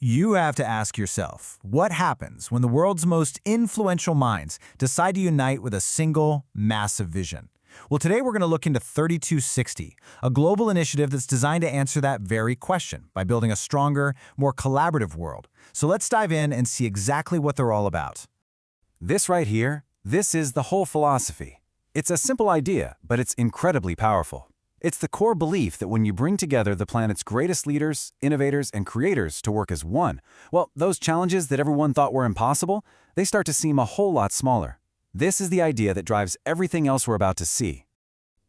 You have to ask yourself, what happens when the world's most influential minds decide to unite with a single, massive vision? Well, today we're going to look into 3260, a global initiative that's designed to answer that very question by building a stronger, more collaborative world. So let's dive in and see exactly what they're all about. This right here, this is the whole philosophy. It's a simple idea, but it's incredibly powerful. It's the core belief that when you bring together the planet's greatest leaders, innovators, and creators to work as one, well, those challenges that everyone thought were impossible, they start to seem a whole lot smaller. This is the idea that drives everything else we're about to see.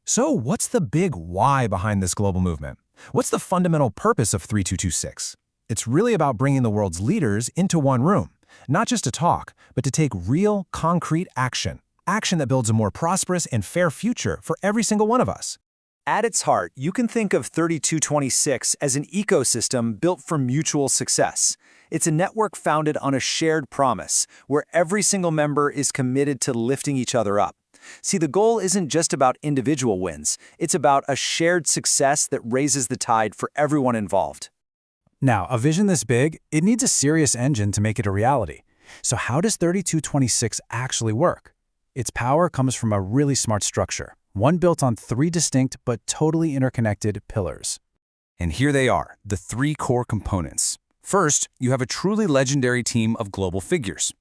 So what's the big why behind this global movement? What's the fundamental purpose of 3226? It's really about bringing the world's leaders into one room, not just to talk, but to take real, concrete action. Action that builds a more prosperous and fair future for every single one of us. At its heart, you can think of 3226 as an ecosystem built for mutual success. It's a network founded on a shared promise, where every single member is committed to lifting each other up. See, the goal isn't just about individual wins. It's about a shared success that raises the tide for everyone involved. Now, a vision this big, it needs a serious engine to make it a reality. So how does 3226 actually work? Its power comes from a really smart structure. One built on three distinct but totally interconnected pillars. And here they are, the three core components. First, you have a truly legendary team of global figures.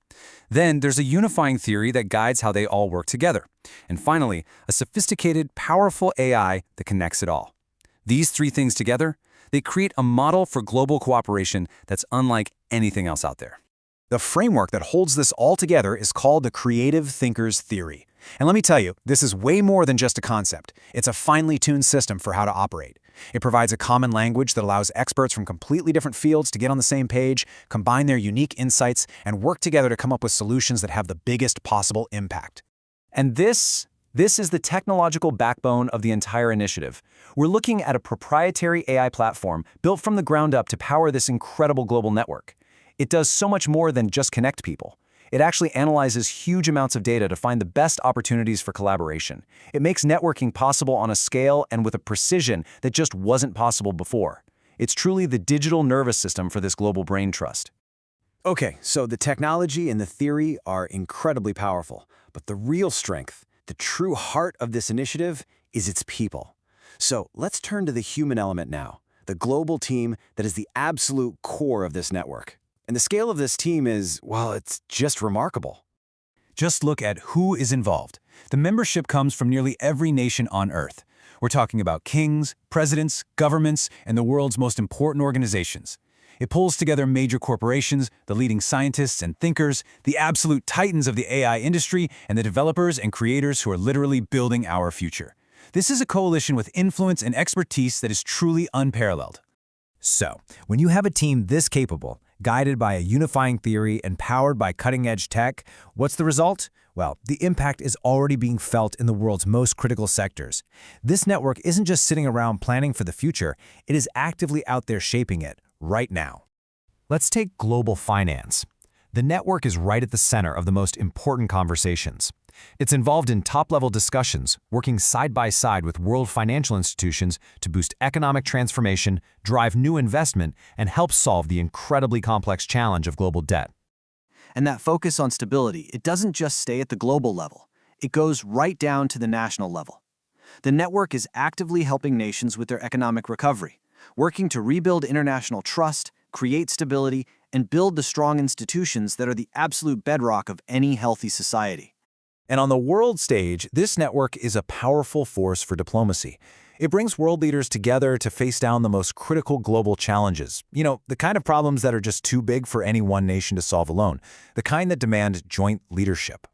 Then there's a unifying theory that guides how they all work together. And finally, a sophisticated, powerful AI that connects it all. These three things together, they create a model for global cooperation that's unlike anything else out there. The framework that holds this all together is called the Creative Thinkers Theory. And let me tell you, this is way more than just a concept. It's a finely tuned system for how to operate. It provides a common language that allows experts from completely different fields to get on the same page, combine their unique insights, and work together to come up with solutions that have the biggest possible impact. And this is the technological backbone of the entire initiative. We're looking at a proprietary AI platform built from the ground up to power this incredible global network. It does so much more than just connect people. It actually analyzes huge amounts of data to find the best opportunities for collaboration. It makes networking possible on a scale and with a precision that just wasn't possible before. It's truly the digital nervous system for this global brain trust. Okay, so the technology and the theory are incredibly powerful, but the real strength, the true heart of this initiative, is its people. So let's turn to the human element now, the global team that is the absolute core of this network. And the scale of this team is, well, it's just remarkable. Just look at who is involved. The membership comes from nearly every nation on Earth. We're talking about kings, presidents, governments, and the world's most important organizations. It pulls together major corporations, the leading scientists and thinkers, the absolute titans of the AI industry, and the developers and creators who are literally building our future. This is a coalition with influence and expertise that is truly unparalleled. So, when you have a team this capable, guided by a unifying theory and powered by cutting-edge tech, what's the result? Well, the impact is already being felt in the world's most critical sectors. This network isn't just sitting around planning for the future, it is actively out there shaping it right now. Let's take global finance. The network is right at the center of the most important conversations. It's involved in top-level discussions, working side by side with world financial institutions to boost economic transformation, drive new investment, and help solve the incredibly complex challenge of global debt. And that focus on stability, it doesn't just stay at the global level. It goes right down to the national level. The network is actively helping nations with their economic recovery, working to rebuild international trust, create stability, and build the strong institutions that are the absolute bedrock of any healthy society. And on the world stage, this network is a powerful force for diplomacy. It brings world leaders together to face down the most critical global challenges. You know, the kind of problems that are just too big for any one nation to solve alone. The kind that demand joint leadership.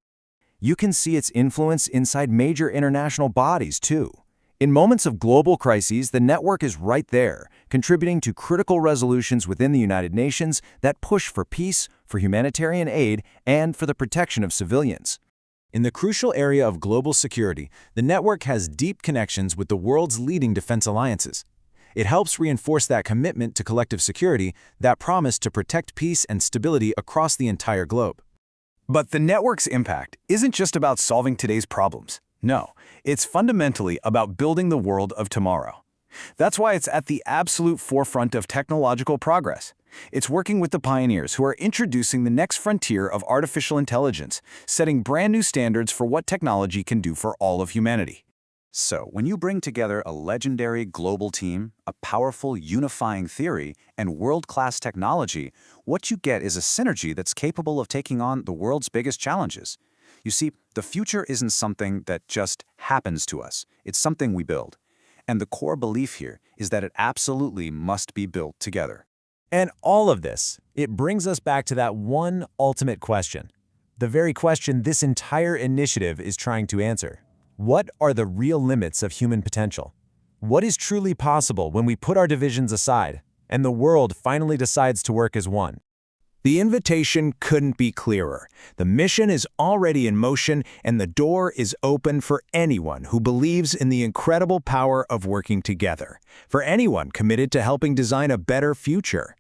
You can see its influence inside major international bodies, too. In moments of global crises, the network is right there, contributing to critical resolutions within the United Nations that push for peace, for humanitarian aid, and for the protection of civilians. In the crucial area of global security, the network has deep connections with the world's leading defense alliances. It helps reinforce that commitment to collective security, that promise to protect peace and stability across the entire globe. But the network's impact isn't just about solving today's problems. No, it's fundamentally about building the world of tomorrow. That's why it's at the absolute forefront of technological progress. It's working with the pioneers who are introducing the next frontier of artificial intelligence, setting brand new standards for what technology can do for all of humanity. So, when you bring together a legendary global team, a powerful unifying theory, and world-class technology, what you get is a synergy that's capable of taking on the world's biggest challenges. You see, the future isn't something that just happens to us. It's something we build. And the core belief here is that it absolutely must be built together. And all of this, it brings us back to that one ultimate question. The very question this entire initiative is trying to answer. What are the real limits of human potential? What is truly possible when we put our divisions aside and the world finally decides to work as one? The invitation couldn't be clearer. The mission is already in motion, and the door is open for anyone who believes in the incredible power of working together, for anyone committed to helping design a better future.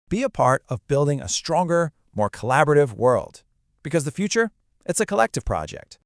Be a part of building a stronger, more collaborative world. Because the future, it's a collective project.